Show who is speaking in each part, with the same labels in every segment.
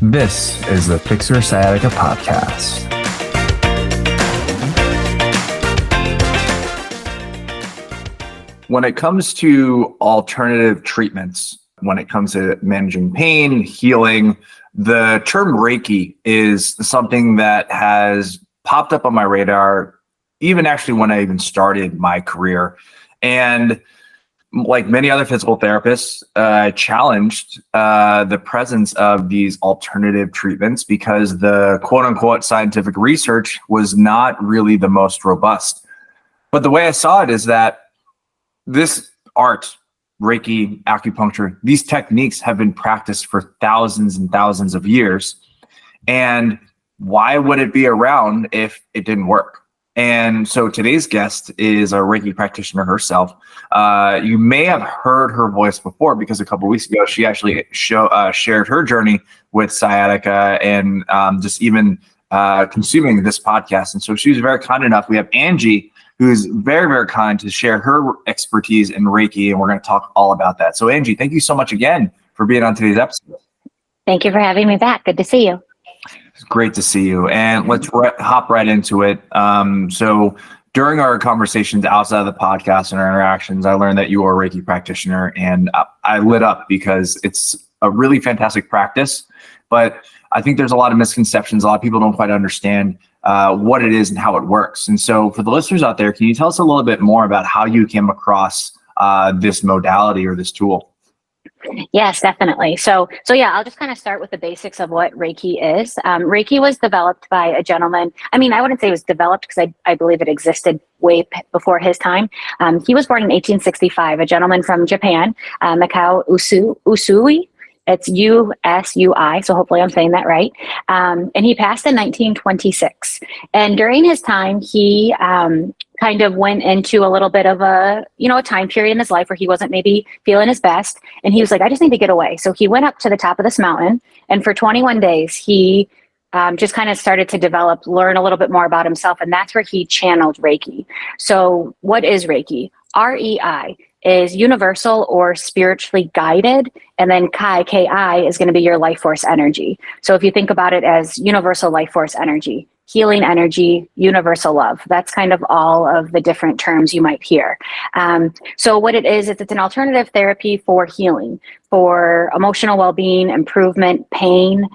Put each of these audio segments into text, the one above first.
Speaker 1: This is the Reiki and Sciatica podcast. When it comes to alternative treatments, when it comes to managing pain, healing, the term Reiki is something that has popped up on my radar, even actually when I even started my career. And like many other physical therapists, challenged the presence of these alternative treatments because the quote unquote scientific research was not really the most robust. But the way I saw it is that this art, Reiki, acupuncture, these techniques have been practiced for thousands and thousands of years. And why would it be around if it didn't work? And so today's guest is a Reiki practitioner herself. You may have heard her voice before because a couple of weeks ago, she actually shared her journey with sciatica and just even consuming this podcast. And so she was very kind enough. We have Angie, who's very, very kind to share her expertise in Reiki, and we're going to talk all about that. So Angie, thank you so much again for being on today's episode.
Speaker 2: Thank you for having me back. Good to see you.
Speaker 1: It's great to see you. And let's hop right into it. So during our conversations outside of the podcast and our interactions, I learned that you are a Reiki practitioner, and I lit up because it's a really fantastic practice. But I think there's a lot of misconceptions. A lot of people don't quite understand what it is and how it works. And so for the listeners out there, can you tell us a little bit more about how you came across this modality or this tool?
Speaker 2: Yes, definitely. So yeah, I'll just kind of start with the basics of what Reiki is. Reiki was developed by a gentleman. I mean, I wouldn't say it was developed because I believe it existed way before his time. He was born in 1865, a gentleman from Japan, Mikao Usui. It's Usui, so hopefully I'm saying that right. And he passed in 1926. And during his time, he kind of went into a little bit of a time period in his life where he wasn't maybe feeling his best. And he was like, I just need to get away. So he went up to the top of this mountain. And for 21 days, he just kind of started to learn a little bit more about himself. And that's where he channeled Reiki. So what is Reiki? REI is universal or spiritually guided, and then Ki is going to be your life force energy. So if you think about it as universal life force energy, healing energy, universal love, that's kind of all of the different terms you might hear. So what it is, it's an alternative therapy for healing, for emotional well-being, improvement, pain,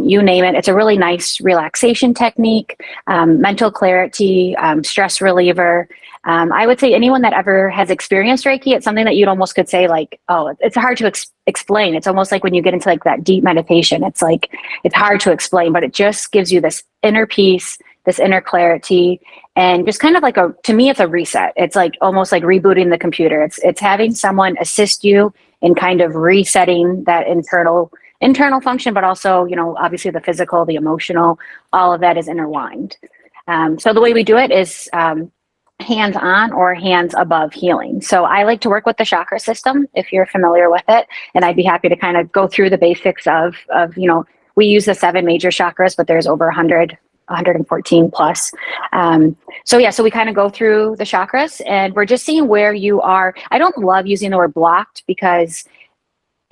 Speaker 2: you name it. It's a really nice relaxation technique, mental clarity, stress reliever. I would say anyone that ever has experienced Reiki, it's something that you'd almost could say like, oh, it's hard to explain. It's almost like when you get into like that deep meditation, it's like, it's hard to explain, but it just gives you this inner peace, this inner clarity, and just kind of like to me, it's a reset. It's like almost like rebooting the computer. It's having someone assist you in kind of resetting that internal function, but also, obviously the physical, the emotional, all of that is intertwined. So the way we do it is, hands-on or hands above healing. So I like to work with the chakra system, if you're familiar with it, and I'd be happy to kind of go through the basics of we use the 7 major chakras, but there's over 114 plus. So we kind of go through the chakras, and we're just seeing where you are. I don't love using the word blocked because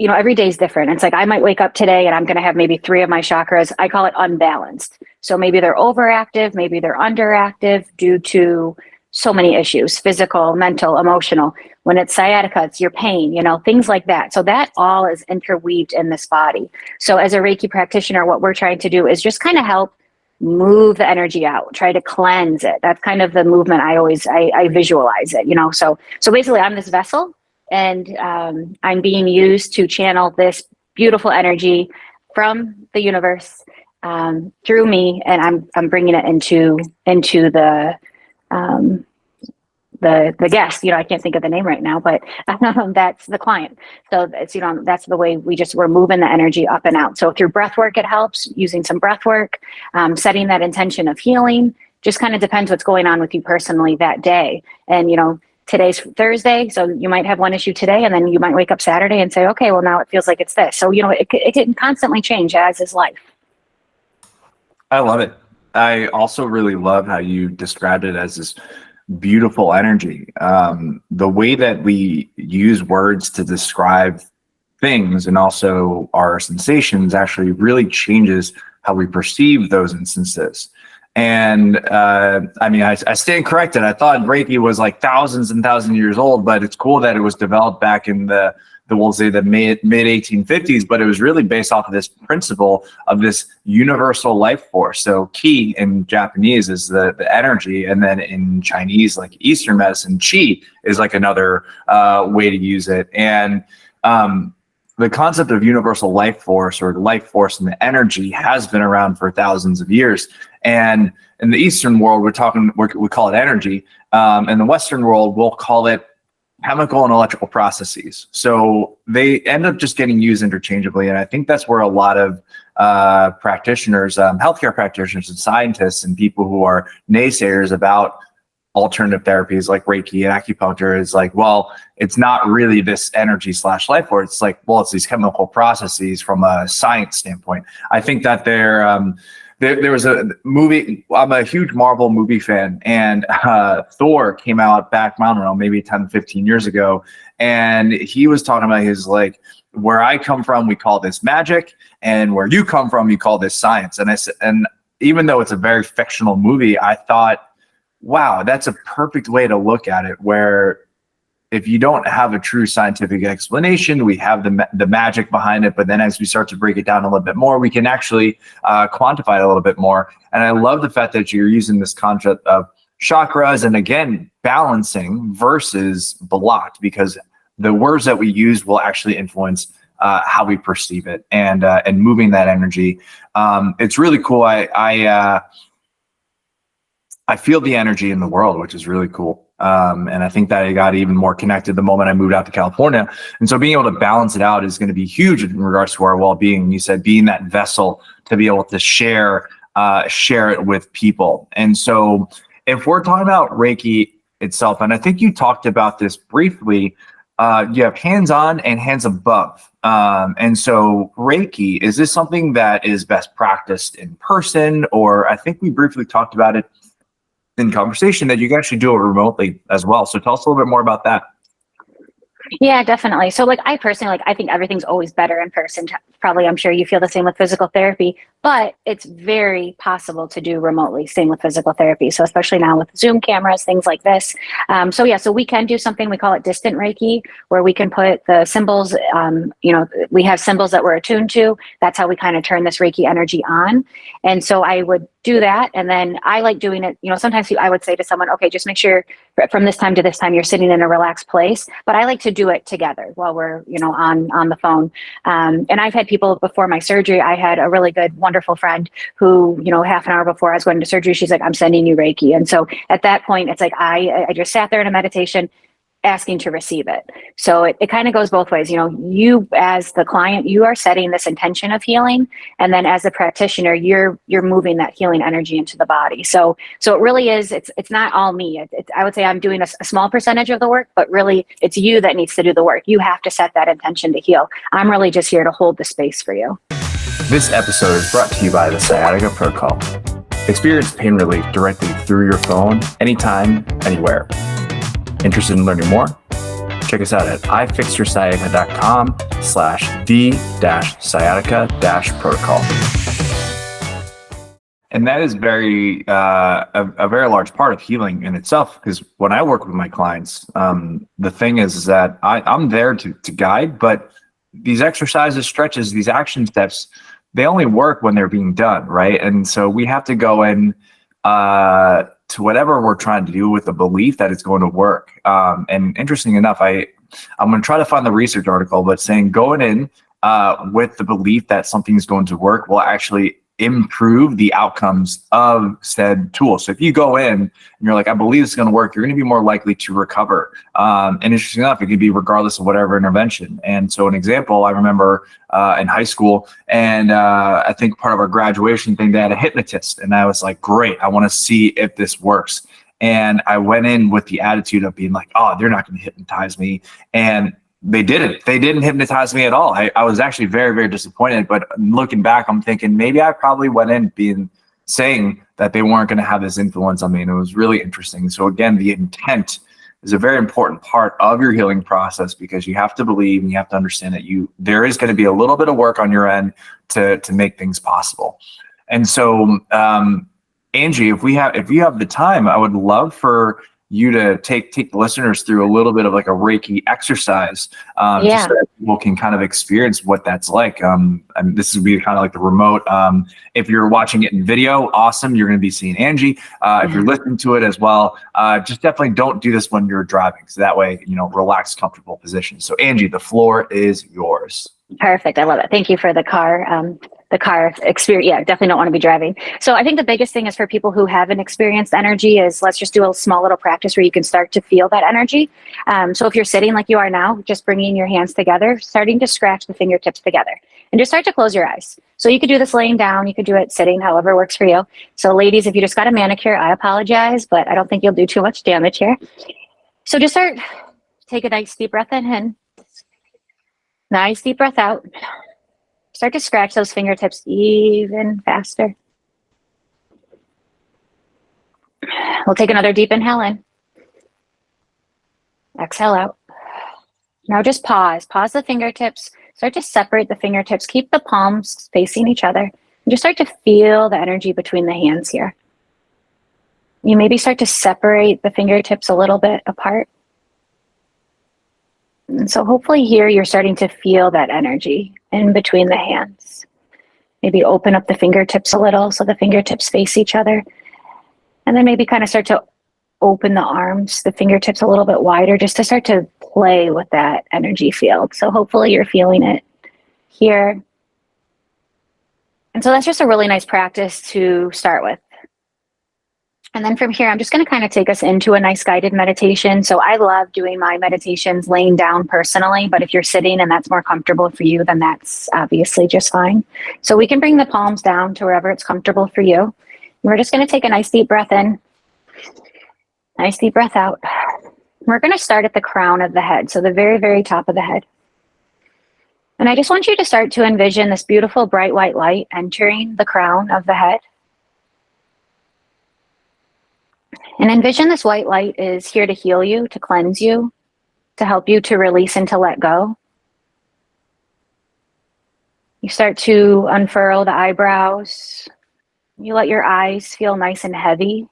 Speaker 2: every day is different. It's like I might wake up today and I'm going to have maybe 3 of my chakras. I call it unbalanced. So maybe they're overactive, maybe they're underactive due to so many issues, physical, mental, emotional. When it's sciatica, it's your pain, things like that. So that all is interweaved in this body. So as a Reiki practitioner, what we're trying to do is just kind of help move the energy out, try to cleanse it. That's kind of the movement I visualize it, So basically I'm this vessel, and I'm being used to channel this beautiful energy from the universe through me, and I'm bringing it into the guest. I can't think of the name right now, but that's the client. So it's that's the way we're moving the energy up and out. So through breath work, it helps using some breath work, setting that intention of healing. Just kind of depends what's going on with you personally that day. And today's Thursday, so you might have one issue today, and then you might wake up Saturday and say, okay, well now it feels like it's this. So it can constantly change, as is life.
Speaker 1: I love it. I also really love how you described it as this beautiful energy. The way that we use words to describe things and also our sensations actually really changes how we perceive those instances. And I mean, I stand corrected. I thought Reiki was like thousands and thousands of years old, but it's cool that it was developed back in the we'll say the mid 1850s, but it was really based off of this principle of this universal life force. So ki in Japanese is the energy, and then in Chinese, like Eastern medicine, chi is like another way to use it. And the concept of universal life force or life force and the energy has been around for thousands of years. And in the Eastern world, we call it energy. In the Western world, we'll call it chemical and electrical processes. So they end up just getting used interchangeably. And I think that's where a lot of practitioners, healthcare practitioners and scientists and people who are naysayers about alternative therapies like Reiki and acupuncture is like, well, it's not really this energy / life force. It's like, well, it's these chemical processes from a science standpoint. I think that there was a movie. I'm a huge Marvel movie fan, and Thor came out back, I don't know, maybe 10, 15 years ago. And he was talking about his like, where I come from, we call this magic, and where you come from, you call this science. And I said, and even though it's a very fictional movie, I thought, wow, that's a perfect way to look at it, where if you don't have a true scientific explanation, we have the magic behind it. But then as we start to break it down a little bit more, we can actually quantify it a little bit more. And I love the fact that you're using this concept of chakras and, again, balancing versus blocked, because the words that we use will actually influence how we perceive it and moving that energy. It's really cool. I feel the energy in the world, which is really cool. And I think that I got even more connected the moment I moved out to California. And so being able to balance it out is going to be huge in regards to our well-being. You said being that vessel to be able to share it with people. And so if we're talking about Reiki itself, and I think you talked about this briefly, you have hands-on and hands above. And so Reiki, is this something that is best practiced in person? Or I think we briefly talked about it in conversation that you can actually do it remotely as well. So tell us a little bit more about that.
Speaker 2: Yeah, definitely. So like I personally, I think everything's always better in person. Probably, I'm sure you feel the same with physical therapy, but it's very possible to do remotely, same with physical therapy. So especially now with Zoom cameras, things like this. So we can do something, we call it distant Reiki, where we can put the symbols, we have symbols that we're attuned to. That's how we kind of turn this Reiki energy on. And so I would do that. And then I like doing it, sometimes I would say to someone, okay, just make sure from this time to this time, you're sitting in a relaxed place, but I like to do it together while we're, on the phone. And I've had people before my surgery. I had a really good, wonderful friend who, half an hour before I was going to surgery, she's like, I'm sending you Reiki. And so at that point, it's like, I just sat there in a meditation asking to receive it. So it kind of goes both ways. You as the client, you are setting this intention of healing. And then as a practitioner, you're moving that healing energy into the body. So it really is, it's not all me. I would say I'm doing a small percentage of the work, but really it's you that needs to do the work. You have to set that intention to heal. I'm really just here to hold the space for you.
Speaker 1: This episode is brought to you by the Sciatica Protocol. Experience pain relief directly through your phone, anytime, anywhere. Interested in learning more? Check us out at ifixyoursciatica.com/the-sciatica-protocol. And that is a very large part of healing in itself, because when I work with my clients, the thing is that I'm there to guide, but these exercises, stretches, these action steps, they only work when they're being done, right? And so we have to go in to whatever we're trying to do with the belief that it's going to work. And interesting enough, I'm going to try to find the research article, but saying going in with the belief that something's going to work will actually improve the outcomes of said tool. So if you go in and you're like, I believe it's going to work, you're going to be more likely to recover. And interesting enough, it can be regardless of whatever intervention. And so an example, I remember in high school, and I think part of our graduation thing, they had a hypnotist. And I was like, great, I want to see if this works. And I went in with the attitude of being like, oh, they're not going to hypnotize me. And they didn't hypnotize me at all. I was actually very, very disappointed. But looking back, I'm thinking maybe I probably went in saying that they weren't going to have this influence on me. And it was really interesting. So again, the intent is a very important part of your healing process, because you have to believe and you have to understand that there is going to be a little bit of work on your end to make things possible. And so, Angie, if you have the time, I would love for you to take the listeners through a little bit of like a Reiki exercise, just so that people can kind of experience what that's like. And this would be kind of like the remote. If you're watching it in video, awesome. You're going to be seeing Angie. If you're listening to it as well, just definitely don't do this when you're driving. So that way, relaxed, comfortable position. So Angie, the floor is yours.
Speaker 2: Perfect. I love it. Thank you for the car experience. Yeah, definitely don't want to be driving. So I think the biggest thing is for people who haven't experienced energy is, let's just do a small little practice where you can start to feel that energy. So if you're sitting like you are now, just bringing your hands together, starting to scratch the fingertips together, and just start to close your eyes. So you could do this laying down, you could do it sitting, however works for you. So ladies, if you just got a manicure, I apologize, but I don't think you'll do too much damage here. So just take a nice deep breath in. Nice deep breath out. Start to scratch those fingertips even faster. We'll take another deep inhale in. Exhale out. Now just pause. Pause the fingertips. Start to separate the fingertips. Keep the palms facing each other. And just start to feel the energy between the hands here. You maybe start to separate the fingertips a little bit apart. And so hopefully here you're starting to feel that energy in between the hands. Maybe open up the fingertips a little so the fingertips face each other. And then maybe kind of start to open the arms, the fingertips a little bit wider, just to start to play with that energy field. So hopefully you're feeling it here. And so that's just a really nice practice to start with. And then from here, I'm just going to kind of take us into a nice guided meditation. So I love doing my meditations laying down personally, but if you're sitting and that's more comfortable for you, then that's obviously just fine. So we can bring the palms down to wherever it's comfortable for you. And we're just going to take a nice deep breath in, nice deep breath out. We're going to start at the crown of the head, so the very, very top of the head. And I just want you to start to envision this beautiful bright white light entering the crown of the head. And envision this white light is here to heal you, to cleanse you, to help you to release and to let go. You start to unfurl the eyebrows. You let your eyes feel nice and heavy.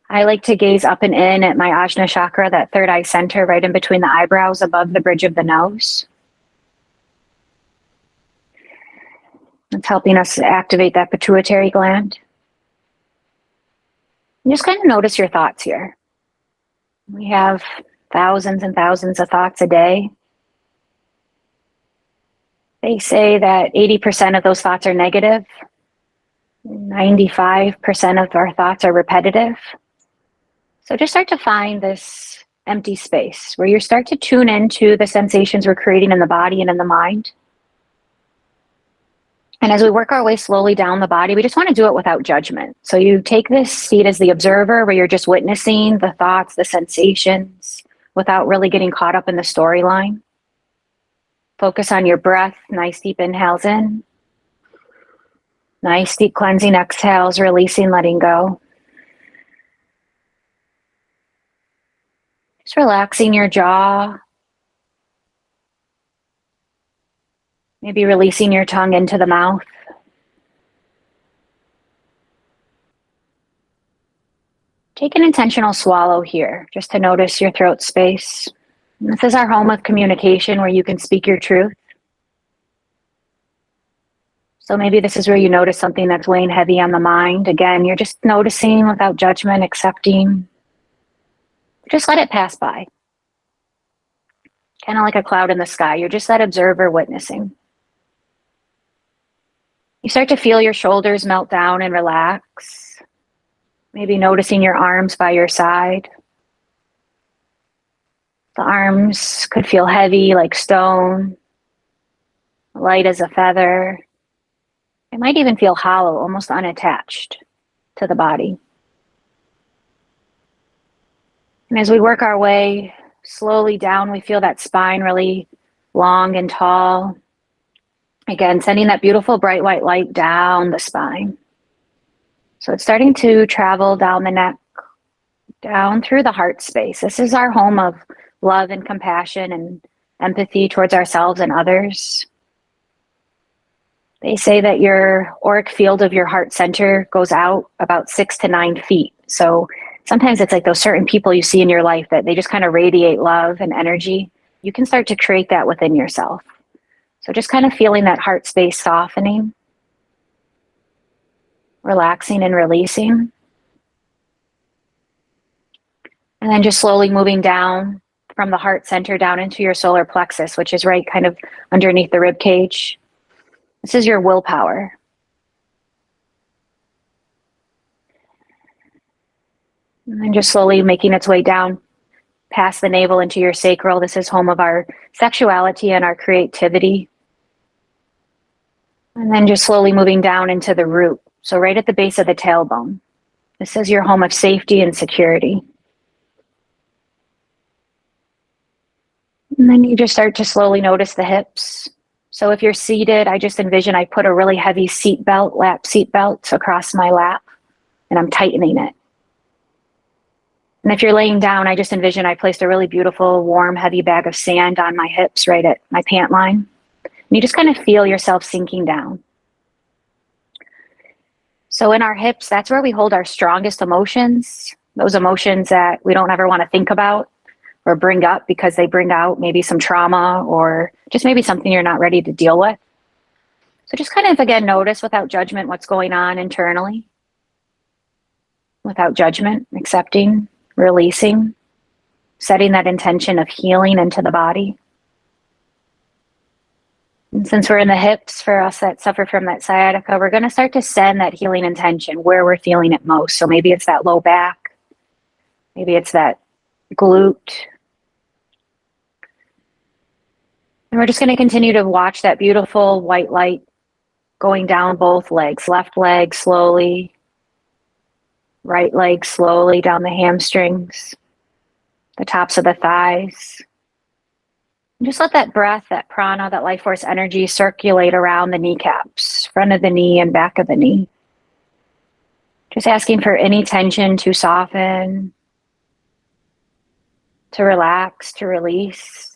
Speaker 2: I like to gaze up and in at my Ajna chakra, that third eye center right in between the eyebrows above the bridge of the nose. It's helping us activate that pituitary gland. And just kind of notice your thoughts here. We have thousands and thousands of thoughts a day. They say that 80% of those thoughts are negative. 95% of our thoughts are repetitive. So just start to find this empty space where you start to tune into the sensations we're creating in the body and in the mind. And as we work our way slowly down the body, we just want to do it without judgment. So you take this seat as the observer where you're just witnessing the thoughts, the sensations, without really getting caught up in the storyline. Focus on your breath, nice deep inhales in. Nice deep cleansing exhales, releasing, letting go. Just relaxing your jaw. Maybe releasing your tongue into the mouth. Take an intentional swallow here, just to notice your throat space. And this is our home of communication where you can speak your truth. So maybe this is where you notice something that's weighing heavy on the mind. Again, you're just noticing without judgment, accepting. Just let it pass by. Kind of like a cloud in the sky. You're just that observer witnessing. You start to feel your shoulders melt down and relax. Maybe noticing your arms by your side. The arms could feel heavy like stone, light as a feather. It might even feel hollow, almost unattached to the body. And as we work our way slowly down, we feel that spine really long and tall. Again, sending that beautiful bright white light down the spine. So it's starting to travel down the neck, down through the heart space. This is our home of love and compassion and empathy towards ourselves and others. They say that your auric field of your heart center goes out about 6 to 9 feet. So sometimes it's like those certain people you see in your life that they just kind of radiate love and energy. You can start to create that within yourself. So just kind of feeling that heart space softening, relaxing and releasing. And then just slowly moving down from the heart center down into your solar plexus, which is right kind of underneath the rib cage. This is your willpower. And then just slowly making its way down past the navel into your sacral. This is home of our sexuality and our creativity. And then just slowly moving down into the root. So right at the base of the tailbone. This is your home of safety and security. And then you just start to slowly notice the hips. So if you're seated, I just envision I put a really heavy seat belt, lap seat belt across my lap, and I'm tightening it. And if you're laying down, I just envision I placed a really beautiful, warm, heavy bag of sand on my hips right at my pant line. And you just kind of feel yourself sinking down. So in our hips, that's where we hold our strongest emotions, those emotions that we don't ever want to think about or bring up because they bring out maybe some trauma or just maybe something you're not ready to deal with. So just kind of, again, notice without judgment what's going on internally. Without judgment, accepting, releasing, setting that intention of healing into the body. And since we're in the hips, for us that suffer from that sciatica, we're going to start to send that healing intention where we're feeling it most. So maybe it's that low back. Maybe it's that glute. And we're just going to continue to watch that beautiful white light going down both legs. Left leg slowly, right leg slowly down the hamstrings, the tops of the thighs. And just let that breath, that prana, that life force energy circulate around the kneecaps, front of the knee and back of the knee. Just asking for any tension to soften, to relax, to release.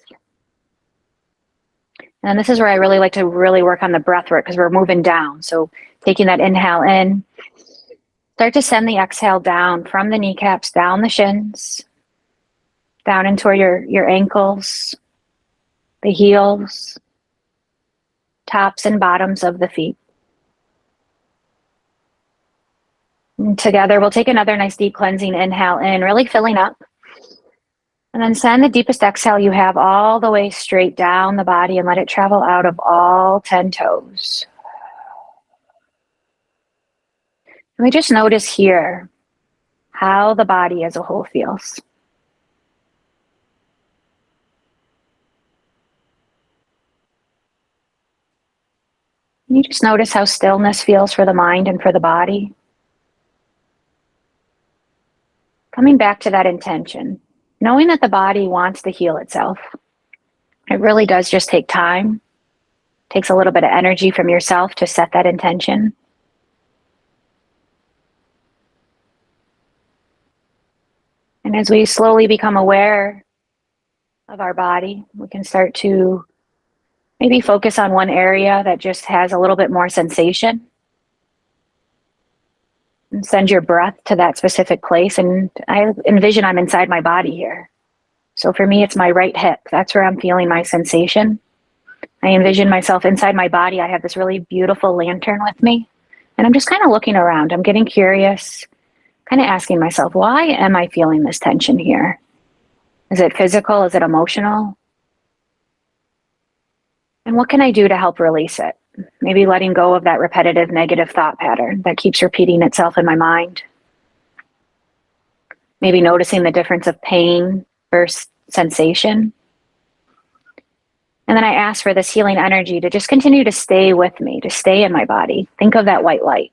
Speaker 2: And this is where I really like to really work on the breath work because we're moving down. So taking that inhale in, start to send the exhale down from the kneecaps, down the shins, down into your ankles, the heels, tops and bottoms of the feet. And together, we'll take another nice deep cleansing inhale in, really filling up. And then send the deepest exhale you have all the way straight down the body and let it travel out of all 10 toes. And we just notice here how the body as a whole feels. And you just notice how stillness feels for the mind and for the body. Coming back to that intention. Knowing that the body wants to heal itself. It really does just take time. It takes a little bit of energy from yourself to set that intention. And as we slowly become aware of our body, we can start to maybe focus on one area that just has a little bit more sensation. And send your breath to that specific place. And I envision I'm inside my body here. So for me, it's my right hip. That's where I'm feeling my sensation. I envision myself inside my body. I have this really beautiful lantern with me. And I'm just kind of looking around. I'm getting curious, kind of asking myself, why am I feeling this tension here? Is it physical? Is it emotional? And what can I do to help release it? Maybe letting go of that repetitive negative thought pattern that keeps repeating itself in my mind. Maybe noticing the difference of pain versus sensation. And then I ask for this healing energy to just continue to stay with me, to stay in my body. Think of that white light.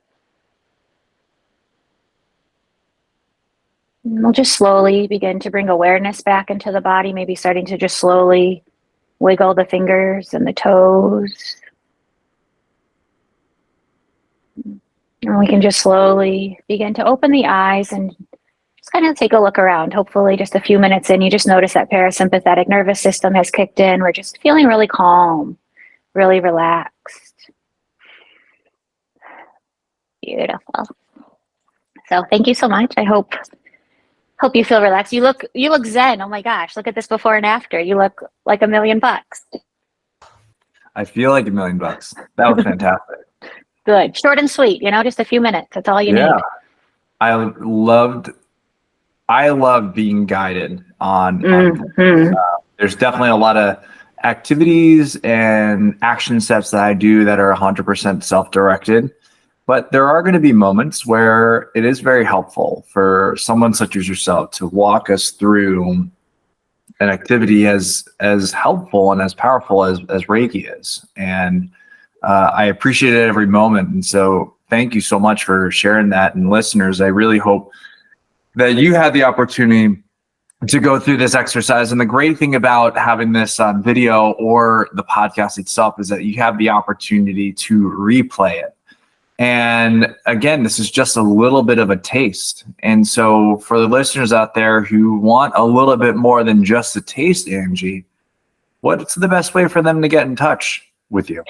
Speaker 2: And we'll just slowly begin to bring awareness back into the body, maybe starting to just slowly wiggle the fingers and the toes. And we can just slowly begin to open the eyes and just kind of take a look around. Hopefully just a few minutes in, you just notice that parasympathetic nervous system has kicked in. We're just feeling really calm, really relaxed. Beautiful. So thank you so much. I hope you feel relaxed. You look zen. Oh my gosh, look at this before and after. You look like $1 million.
Speaker 1: I feel like $1 million. That was fantastic.
Speaker 2: Good. Short and sweet, just a few minutes. That's all you need.
Speaker 1: I love being guided on there's definitely a lot of activities and action steps that I do that are 100% self-directed, but there are going to be moments where it is very helpful for someone such as yourself to walk us through an activity as helpful and as powerful as Reiki is. And I appreciate it every moment. And so thank you so much for sharing that. And listeners, I really hope that you had the opportunity to go through this exercise. And the great thing about having this on video or the podcast itself is that you have the opportunity to replay it. And again, this is just a little bit of a taste. And so for the listeners out there who want a little bit more than just a taste, Angie, what's the best way for them to get in touch with you?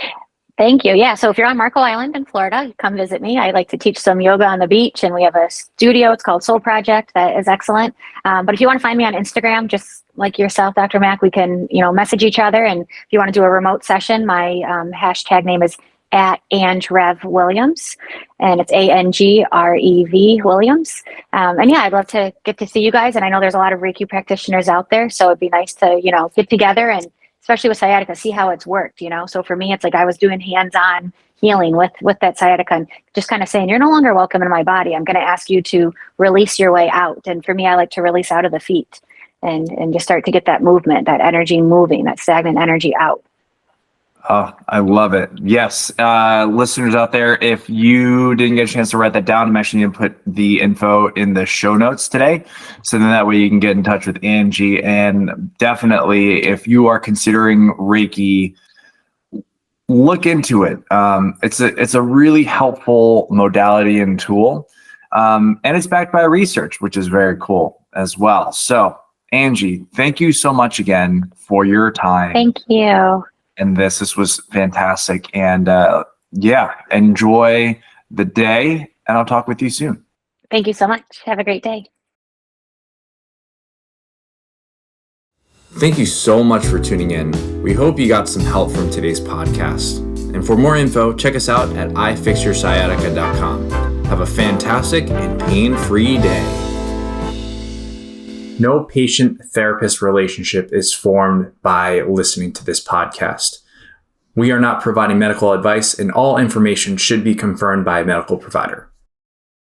Speaker 2: Thank you. Yeah. So if you're on Marco Island in Florida, you come visit me. I like to teach some yoga on the beach, and we have a studio. It's called Soul Project. That is excellent. But if you want to find me on Instagram, just like yourself, Dr. Mack, we can, message each other. And if you want to do a remote session, my hashtag name is @AngRevWilliams, and it's ANGREV Williams. And yeah, I'd love to get to see you guys. And I know there's a lot of Reiki practitioners out there, so it'd be nice to, get together and especially with sciatica, see how it's worked, So for me, it's like I was doing hands-on healing with that sciatica and just kind of saying, you're no longer welcome in my body. I'm going to ask you to release your way out. And for me, I like to release out of the feet and just start to get that movement, that energy moving, that stagnant energy out.
Speaker 1: Oh, I love it. Yes. Listeners out there, if you didn't get a chance to write that down, I'm actually going to put the info in the show notes today. So then that way you can get in touch with Angie. And definitely, if you are considering Reiki, look into it. It's a really helpful modality and tool. And it's backed by research, which is very cool as well. So Angie, thank you so much again for your time.
Speaker 2: Thank you.
Speaker 1: And this was fantastic. And enjoy the day. And I'll talk with you soon.
Speaker 2: Thank you so much. Have a great day.
Speaker 3: Thank you so much for tuning in. We hope you got some help from today's podcast. And for more info, check us out at ifixyoursciatica.com. Have a fantastic and pain-free day. No patient-therapist relationship is formed by listening to this podcast. We are not providing medical advice, and all information should be confirmed by a medical provider.